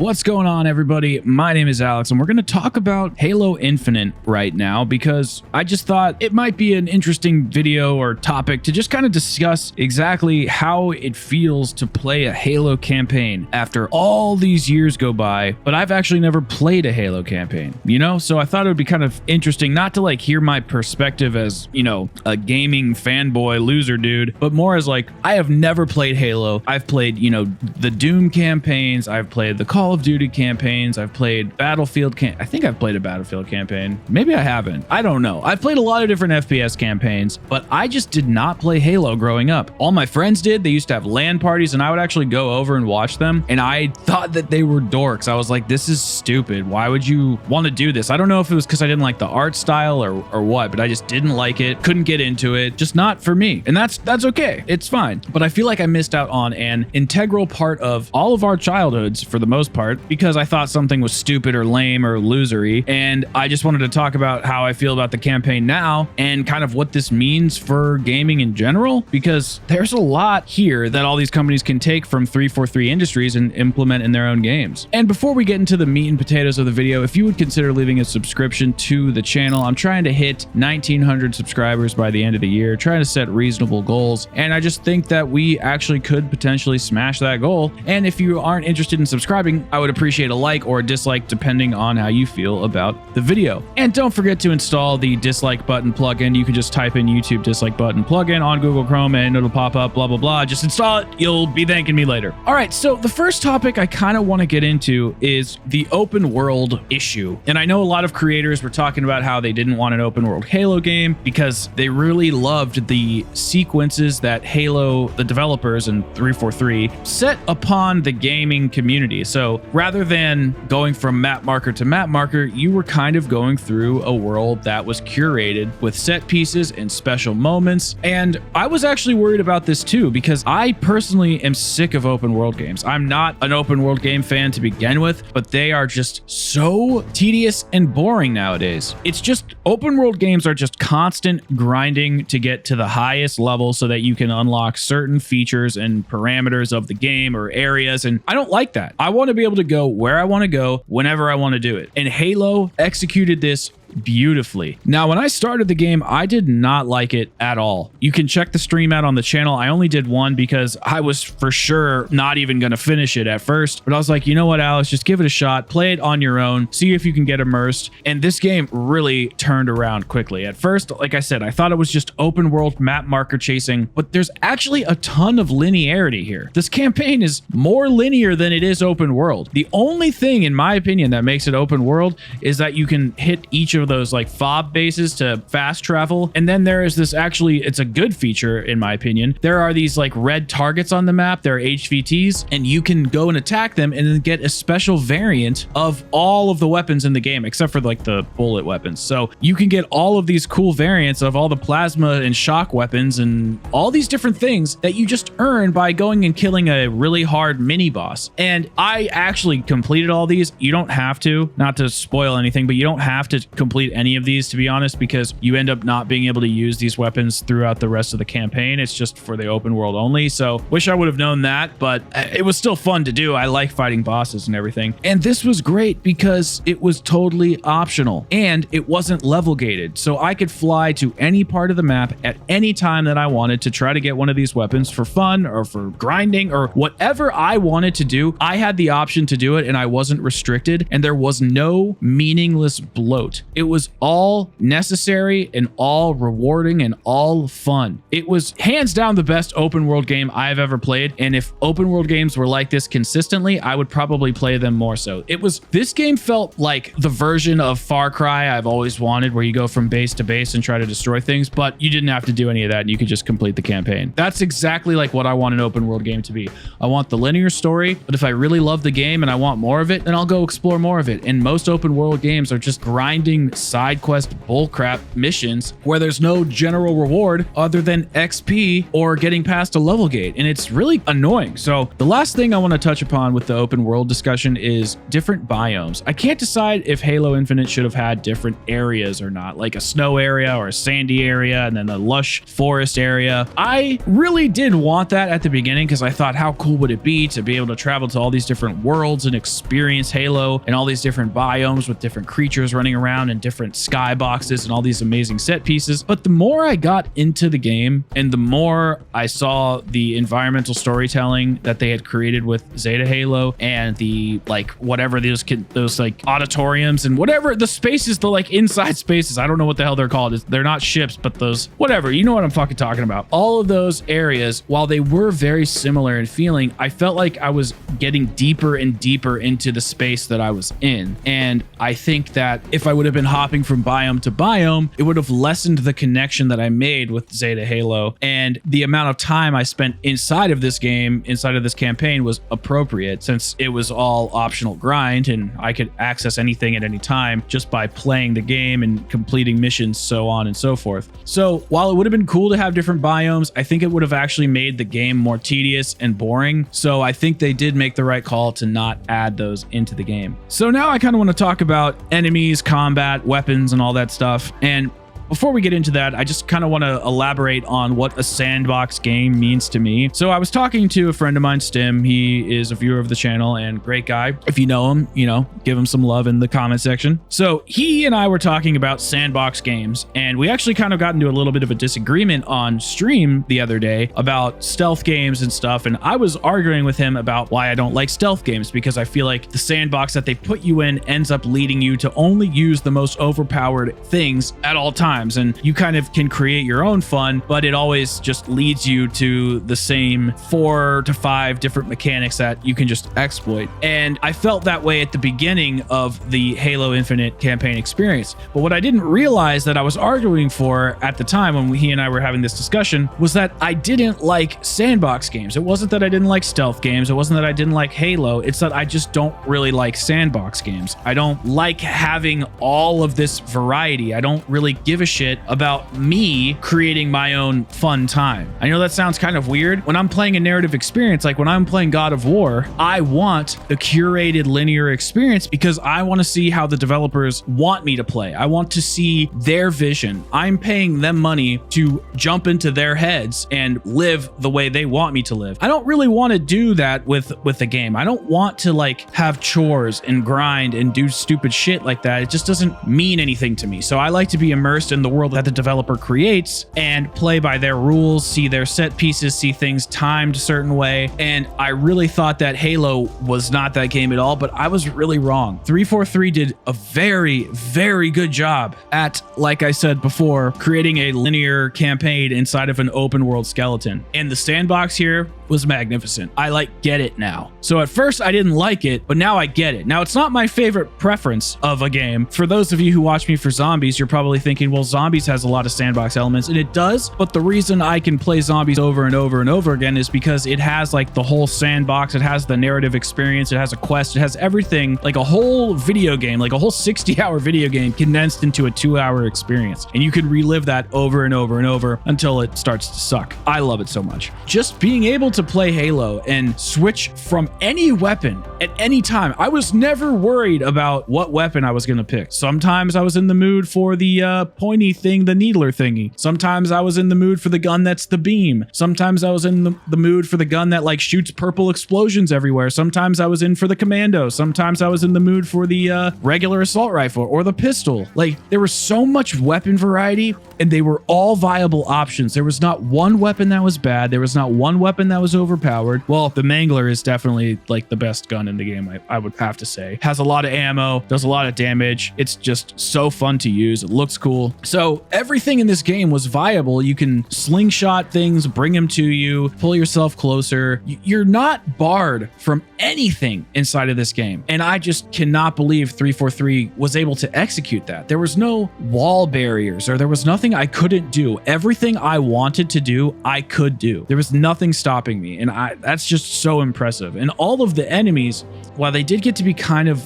What's going on, everybody? My name is Alex, and we're going to talk about Halo Infinite right now because I just thought it might be an interesting video or topic to just kind of discuss exactly how it feels to play a Halo campaign after all these years go by, but I've actually never played a Halo campaign, you know? So I thought it would be kind of interesting not to like hear my perspective as, you know, a gaming fanboy loser dude, but more as like, I have never played Halo. I've played, you know, the Doom campaigns, I've played the Call of Duty campaigns, I've played Battlefield I think I've played a Battlefield campaign. Maybe I haven't. I don't know. I've played a lot of different FPS campaigns, but I just did not play Halo growing up. All my friends did. They used to have LAN parties and I would actually go over and watch them. And I thought that they were dorks. I was like, this is stupid. Why would you want to do this? I don't know if it was because I didn't like the art style or what, but I just didn't like it. Couldn't get into it. Just not for me. And that's okay. It's fine. But I feel like I missed out on an integral part of all of our childhoods for the most part because I thought something was stupid or lame or losery. And I just wanted to talk about how I feel about the campaign now and kind of what this means for gaming in general, because there's a lot here that all these companies can take from 343 Industries and implement in their own games. And before we get into the meat and potatoes of the video, if you would consider leaving a subscription to the channel, I'm trying to hit 1,900 subscribers by the end of the year, trying to set reasonable goals. And I just think that we actually could potentially smash that goal. And if you aren't interested in subscribing, I would appreciate a like or a dislike depending on how you feel about the video. And don't forget to install the dislike button plugin. You can just type in YouTube dislike button plugin on Google Chrome and it'll pop up, blah, blah, blah. Just install it. You'll be thanking me later. All right, so the first topic I kind of want to get into is the open world issue. And I know a lot of creators were talking about how they didn't want an open world Halo game because they really loved the sequences that Halo, the developers and 343 set upon the gaming community. So rather than going from map marker to map marker, you were kind of going through a world that was curated with set pieces and special moments. And I was actually worried about this too, because I personally am sick of open world games. I'm not an open world game fan to begin with, but they are just so tedious and boring nowadays. It's just open world games are just constant grinding to get to the highest level so that you can unlock certain features and parameters of the game or areas. And I don't like that. I want to be able to go where I want to go whenever I want to do it. And Halo executed this beautifully. Now, when I started the game, I did not like it at all. You can check the stream out on the channel. I only did one because I was for sure not even going to finish it at first. But I was like, you know what, Alex, just give it a shot. Play it on your own. See if you can get immersed. And this game really turned around quickly. At first, like I said, I thought it was just open world map marker chasing, but there's actually a ton of linearity here. This campaign is more linear than it is open world. The only thing, in my opinion, that makes it open world is that you can hit each of those like fob bases to fast travel. And then there is this, actually, it's a good feature in my opinion. There are these like red targets on the map. They're HVTs and you can go and attack them and then get a special variant of all of the weapons in the game, except for like the bullet weapons. So you can get all of these cool variants of all the plasma and shock weapons and all these different things that you just earn by going and killing a really hard mini boss. And I actually completed all these. You don't have to, not to spoil anything, but you don't have to complete any of these, to be honest, because you end up not being able to use these weapons throughout the rest of the campaign. It's just for the open world only. So wish I would have known that, but it was still fun to do. I like fighting bosses and everything. And this was great because it was totally optional and it wasn't level gated. So I could fly to any part of the map at any time that I wanted to try to get one of these weapons for fun or for grinding or whatever I wanted to do. I had the option to do it and I wasn't restricted and there was no meaningless bloat. It was all necessary and all rewarding and all fun. It was hands down the best open world game I've ever played. And if open world games were like this consistently, I would probably play them more so. This game felt like the version of Far Cry I've always wanted, where you go from base to base and try to destroy things, but you didn't have to do any of that and you could just complete the campaign. That's exactly like what I want an open world game to be. I want the linear story, but if I really love the game and I want more of it, then I'll go explore more of it. And most open world games are just grinding random side quest bullcrap missions where there's no general reward other than XP or getting past a level gate, and it's really annoying. So the last thing I want to touch upon with the open world discussion is different biomes. I can't decide if Halo Infinite should have had different areas or not, like a snow area or a sandy area and then a lush forest area. I really did want that at the beginning because I thought, how cool would it be to be able to travel to all these different worlds and experience Halo and all these different biomes with different creatures running around and different skyboxes and all these amazing set pieces. But the more I got into the game and the more I saw the environmental storytelling that they had created with Zeta Halo and the like whatever those like auditoriums and whatever the spaces, the like inside spaces, I don't know what the hell they're called. They're not ships, but those whatever, you know what I'm fucking talking about. All of those areas, while they were very similar in feeling, I felt like I was getting deeper and deeper into the space that I was in. And I think that if I would have been hopping from biome to biome, it would have lessened the connection that I made with Zeta Halo, and the amount of time I spent inside of this game, inside of this campaign, was appropriate since it was all optional grind and I could access anything at any time just by playing the game and completing missions, so on and so forth. So while it would have been cool to have different biomes, I think it would have actually made the game more tedious and boring. So I think they did make the right call to not add those into the game. So now I kind of want to talk about enemies, combat, weapons, and all that stuff. And before we get into that, I just kind of want to elaborate on what a sandbox game means to me. So I was talking to a friend of mine, Stim. He is a viewer of the channel and great guy. If you know him, you know, give him some love in the comment section. So he and I were talking about sandbox games, and we actually kind of got into a little bit of a disagreement on stream the other day about stealth games and stuff. And I was arguing with him about why I don't like stealth games, because I feel like the sandbox that they put you in ends up leading you to only use the most overpowered things at all times. And you kind of can create your own fun, but it always just leads you to the same 4 to 5 different mechanics that you can just exploit. And I felt that way at the beginning of the Halo Infinite campaign experience. But what I didn't realize that I was arguing for at the time when he and I were having this discussion was that I didn't like sandbox games. It wasn't that I didn't like stealth games. It wasn't that I didn't like Halo. It's that I just don't really like sandbox games. I don't like having all of this variety. I don't really give a shit about me creating my own fun time. I know that sounds kind of weird. When I'm playing a narrative experience, like when I'm playing God of War, I want the curated linear experience because I want to see how the developers want me to play. I want to see their vision. I'm paying them money to jump into their heads and live the way they want me to live. I don't really want to do that with the game. I don't want to like have chores and grind and do stupid shit like that. It just doesn't mean anything to me. So I like to be immersed in the world that the developer creates and play by their rules, see their set pieces, see things timed a certain way. And I really thought that Halo was not that game at all, but I was really wrong. 343 did a very, very good job at, like I said before, creating a linear campaign inside of an open world skeleton. And the sandbox here was magnificent. I get it now. So at first I didn't like it, but now I get it. Now it's not my favorite preference of a game. For those of you who watch me for Zombies, you're probably thinking, well, Zombies has a lot of sandbox elements, and it does, but the reason I can play Zombies over and over and over again is because it has like the whole sandbox, it has the narrative experience, it has a quest, it has everything, like a whole video game, like a whole 60-hour video game condensed into a 2-hour experience. And you can relive that over and over and over until it starts to suck. I love it so much. Just being able to play Halo and switch from any weapon at any time. I was never worried about what weapon I was going to pick. Sometimes I was in the mood for the pointy thing, the needler thingy. Sometimes I was in the mood for the gun that's the beam. Sometimes I was in the mood for the gun that like shoots purple explosions everywhere. Sometimes I was in for the commando. Sometimes I was in the mood for the regular assault rifle or the pistol. Like there was so much weapon variety and they were all viable options. There was not one weapon that was bad. There was not one weapon that was overpowered. Well, the Mangler is definitely like the best gun in the game, I would have to say. Has a lot of ammo, does a lot of damage. It's just so fun to use. It looks cool. So everything in this game was viable. You can slingshot things, bring them to you, pull yourself closer. You're not barred from anything inside of this game. And I just cannot believe 343 was able to execute that. There was no wall barriers or there was nothing I couldn't do. Everything I wanted to do, I could do. There was nothing stopping me. And that's just so impressive. And all of the enemies, while they did get to be kind of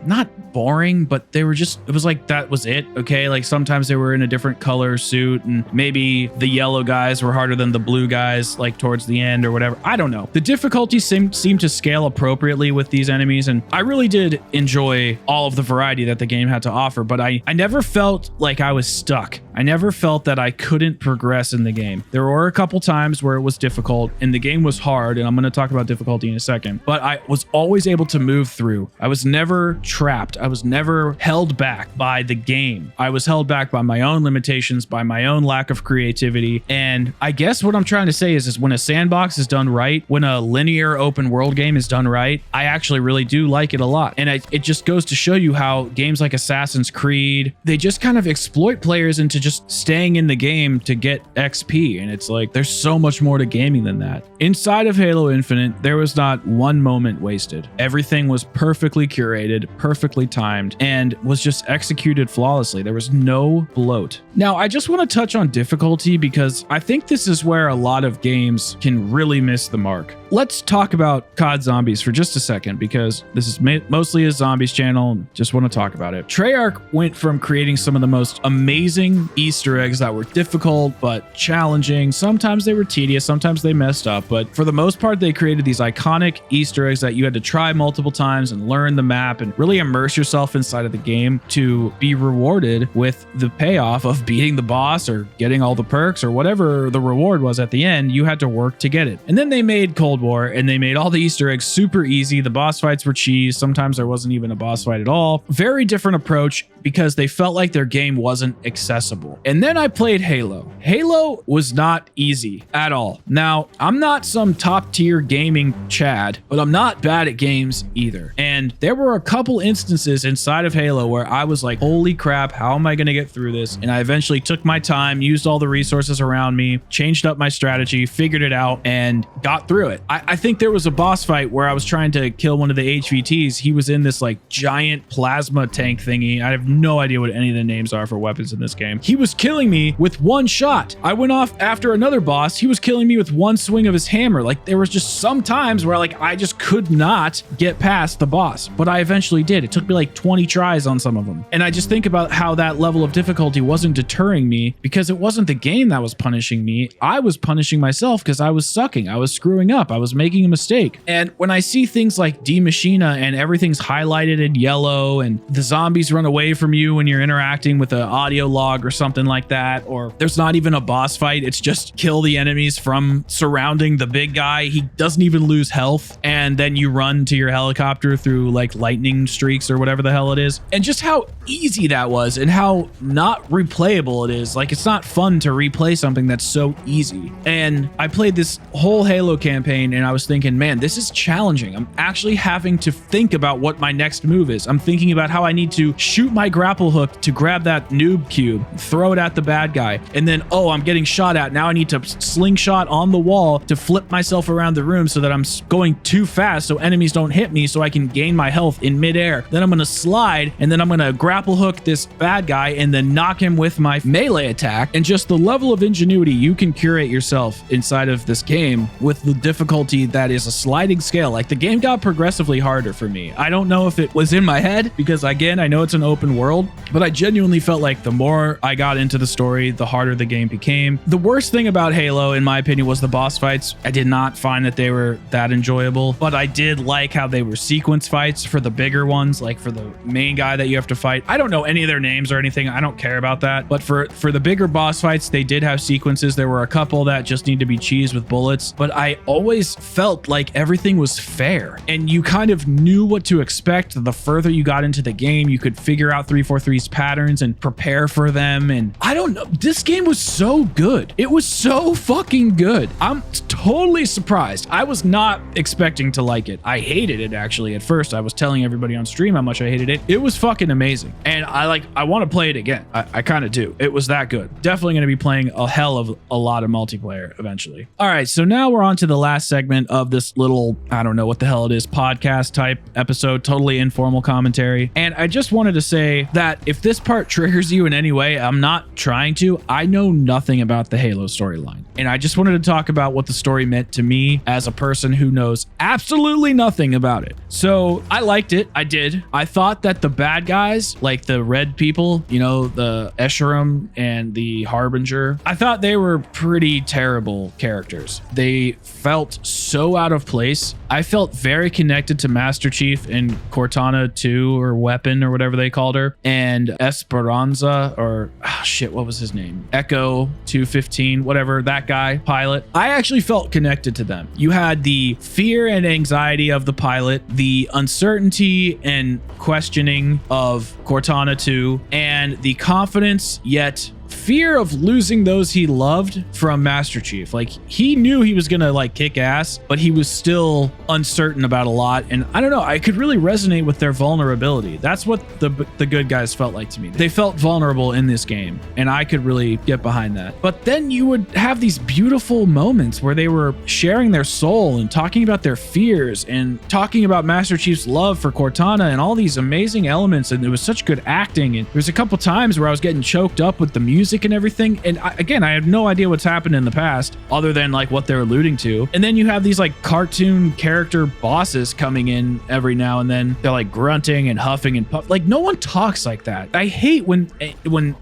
not boring, but they were just, it was like, that was it. Okay. Like sometimes they were in a different color suit and maybe the yellow guys were harder than the blue guys, like towards the end or whatever. I don't know. The difficulty seemed to scale appropriately with these enemies. And I really did enjoy all of the variety that the game had to offer, but I never felt like I was stuck. I never felt that I couldn't progress in the game. There were a couple times where it was difficult and the game was hard, and I'm going to talk about difficulty in a second, but I was always able to move through. I was never trapped. I was never held back by the game. I was held back by my own limitations, by my own lack of creativity. And I guess what I'm trying to say is when a sandbox is done right, when a linear open world game is done right, I actually really do like it a lot. And it just goes to show you how games like Assassin's Creed, they just kind of exploit players into just staying in the game to get XP. And it's like, there's so much more to gaming than that. Inside of Halo Infinite, there was not one moment wasted. Everything was perfectly curated, perfectly timed, and was just executed flawlessly. There was no bloat. Now, I just want to touch on difficulty because I think this is where a lot of games can really miss the mark. Let's talk about COD Zombies for just a second because this is mostly a zombies channel and just want to talk about it. Treyarch went from creating some of the most amazing Easter eggs that were difficult but challenging. Sometimes they were tedious, sometimes they messed up, but for the most part, they created these iconic Easter eggs that you had to try multiple times and learn the map and really immerse yourself inside of the game to be rewarded with the payoff of beating the boss or getting all the perks or whatever the reward was at the end. You had to work to get it. And then they made Cold War and they made all the Easter eggs super easy. The boss fights were cheese. Sometimes there wasn't even a boss fight at all. Very different approach because they felt like their game wasn't accessible. And then I played Halo. Halo was not easy at all. Now, I'm not some top tier gaming Chad, but I'm not bad at games either. And there were a couple instances inside of Halo where I was like, holy crap, how am I going to get through this? And I eventually took my time, used all the resources around me, changed up my strategy, figured it out, and got through it. I think there was a boss fight where I was trying to kill one of the HVTs. He was in this like giant plasma tank thingy. I have no idea what any of the names are for weapons in this game. He was killing me with one shot. I went off after another boss. He was killing me with one swing of his hammer. Like there was just some times where like I just could not get past the boss, but I eventually did. It took me like 20 tries on some of them. And I just think about how that level of difficulty wasn't deterring me because it wasn't the game that was punishing me. I was punishing myself because I was sucking. I was screwing up. I was making a mistake. And when I see things like D Machina and everything's highlighted in yellow and the zombies run away from you when you're interacting with an audio log or something like that, or there's not even a boss fight, it's just kill the enemies from surrounding the big guy. He doesn't even lose health. And then you run to your helicopter through like lightning streaks or whatever the hell it is. And just how easy that was and how not replayable it is. Like it's not fun to replay something that's so easy. And I played this whole Halo campaign and I was thinking, man, this is challenging. I'm actually having to think about what my next move is. I'm thinking about how I need to shoot my grapple hook to grab that noob cube, throw it at the bad guy, and then, oh, I'm getting shot at. Now I need to slingshot on the wall to flip myself around the room so that I'm going too fast so enemies don't hit me so I can gain my health in midair. Then I'm going to slide and then I'm going to grapple hook this bad guy and then knock him with my melee attack. And just the level of ingenuity you can curate yourself inside of this game with the difficulty that is a sliding scale. Like the game got progressively harder for me. I don't know if it was in my head because again, I know it's an open world, but I genuinely felt like the more I got into the story, the harder the game became. The worst thing about Halo, in my opinion, was the boss fights. I did not find that they were that enjoyable, but I did like how they were sequence fights for the bigger ones, like for the main guy that you have to fight. I don't know any of their names or anything. I don't care about that. But for the bigger boss fights, they did have sequences. There were a couple that just need to be cheesed with bullets, but I always felt like everything was fair and you kind of knew what to expect. The further you got into the game, you could figure out 343's patterns and prepare for them. And I don't know, this game was so good. It was so fucking good. I'm totally surprised. I was not expecting to like it. I hated it actually at first. I was telling everybody on stream how much I hated it. It was fucking amazing. And I want to play it again. I kind of do. It was that good. Definitely going to be playing a hell of a lot of multiplayer eventually. All right, so now we're on to the last segment of this little, I don't know what the hell it is, podcast type episode, totally informal commentary. And I just wanted to say say that if this part triggers you in any way, I'm not trying to. I know nothing about the Halo storyline, and I just wanted to talk about what the story meant to me as a person who knows absolutely nothing about it. So I liked it. I did. I thought that the bad guys, like the red people, you know, the Escharum and the Harbinger, I thought they were pretty terrible characters. They felt so out of place. I felt very connected to Master Chief and Cortana 2 or Weapon or whatever they called her, and Esperanza, or shit, what was his name? Echo 215, whatever, that guy, pilot. I actually felt connected to them. You had the fear and anxiety of the pilot, the uncertainty and questioning of Cortana 2, and the confidence yet fear of losing those he loved from Master Chief. Like, he knew he was gonna like kick ass, but he was still uncertain about a lot. And I don't know, I could really resonate with their vulnerability. That's what the good guys felt like to me. They felt vulnerable in this game, and I could really get behind that. But then you would have these beautiful moments where they were sharing their soul and talking about their fears and talking about Master Chief's love for Cortana and all these amazing elements. And it was such good acting. And there was a couple times where I was getting choked up with the music and everything. And I have no idea what's happened in the past other than like what they're alluding to. And then you have these like cartoon character bosses coming in every now and then. They're like grunting and huffing and puff. Like, no one talks like that. I hate when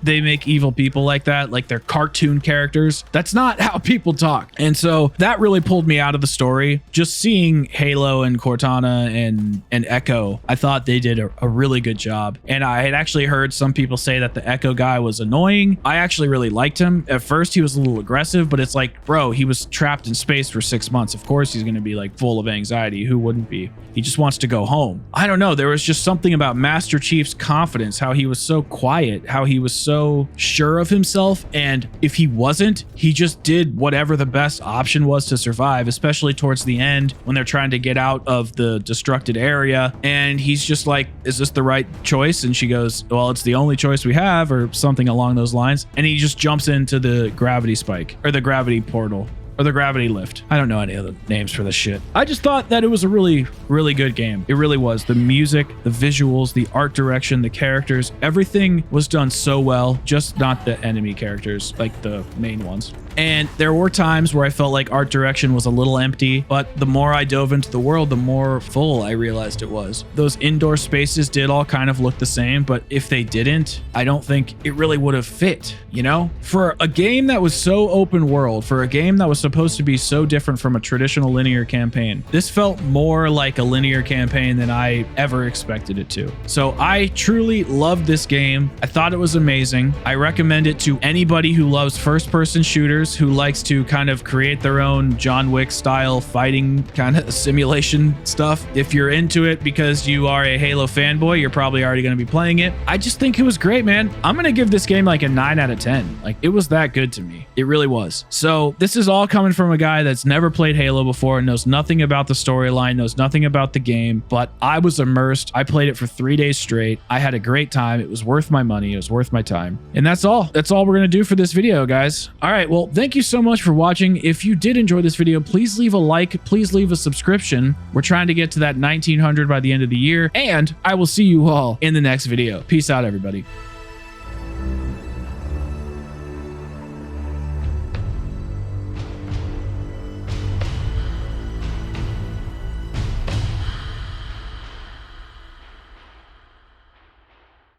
they make evil people like that, like they're cartoon characters. That's not how people talk. And so that really pulled me out of the story. Just seeing Halo and Cortana and Echo, I thought they did a really good job. And I had actually heard some people say that the Echo guy was annoying. I actually really liked him. At first, he was a little aggressive, but it's like, bro, he was trapped in space for 6 months. Of course, he's going to be like full of anxiety. Who wouldn't be? He just wants to go home. I don't know. There was just something about Master Chief's confidence, how he was so quiet, how he was so sure of himself. And if he wasn't, he just did whatever the best option was to survive, especially towards the end when they're trying to get out of the destructed area. And he's just like, is this the right choice? And she goes, well, it's the only choice we have, or something along those lines. And he just jumps into the gravity spike, or the gravity portal, or the gravity lift. I don't know any other names for this shit. I just thought that it was a really, really good game. It really was. The music, the visuals, the art direction, the characters, everything was done so well, just not the enemy characters, like the main ones. And there were times where I felt like art direction was a little empty, but the more I dove into the world, the more full I realized it was. Those indoor spaces did all kind of look the same, but if they didn't, I don't think it really would have fit, you know? For a game that was so open world, for a game that was supposed to be so different from a traditional linear campaign, this felt more like a linear campaign than I ever expected it to. So I truly loved this game. I thought it was amazing. I recommend it to anybody who loves first-person shooters, who likes to kind of create their own John Wick style fighting kind of simulation stuff. If you're into it because you are a Halo fanboy, you're probably already going to be playing it. I just think it was great, man. I'm going to give this game like a 9 out of 10. Like, it was that good to me. It really was. So this is all coming from a guy that's never played Halo before, knows nothing about the storyline, knows nothing about the game, but I was immersed. I played it for 3 days straight. I had a great time. It was worth my money. It was worth my time. And that's all. That's all we're going to do for this video, guys. All right. Well, thank you so much for watching. If you did enjoy this video, please leave a like. Please leave a subscription. We're trying to get to that 1900 by the end of the year. And I will see you all in the next video. Peace out, everybody.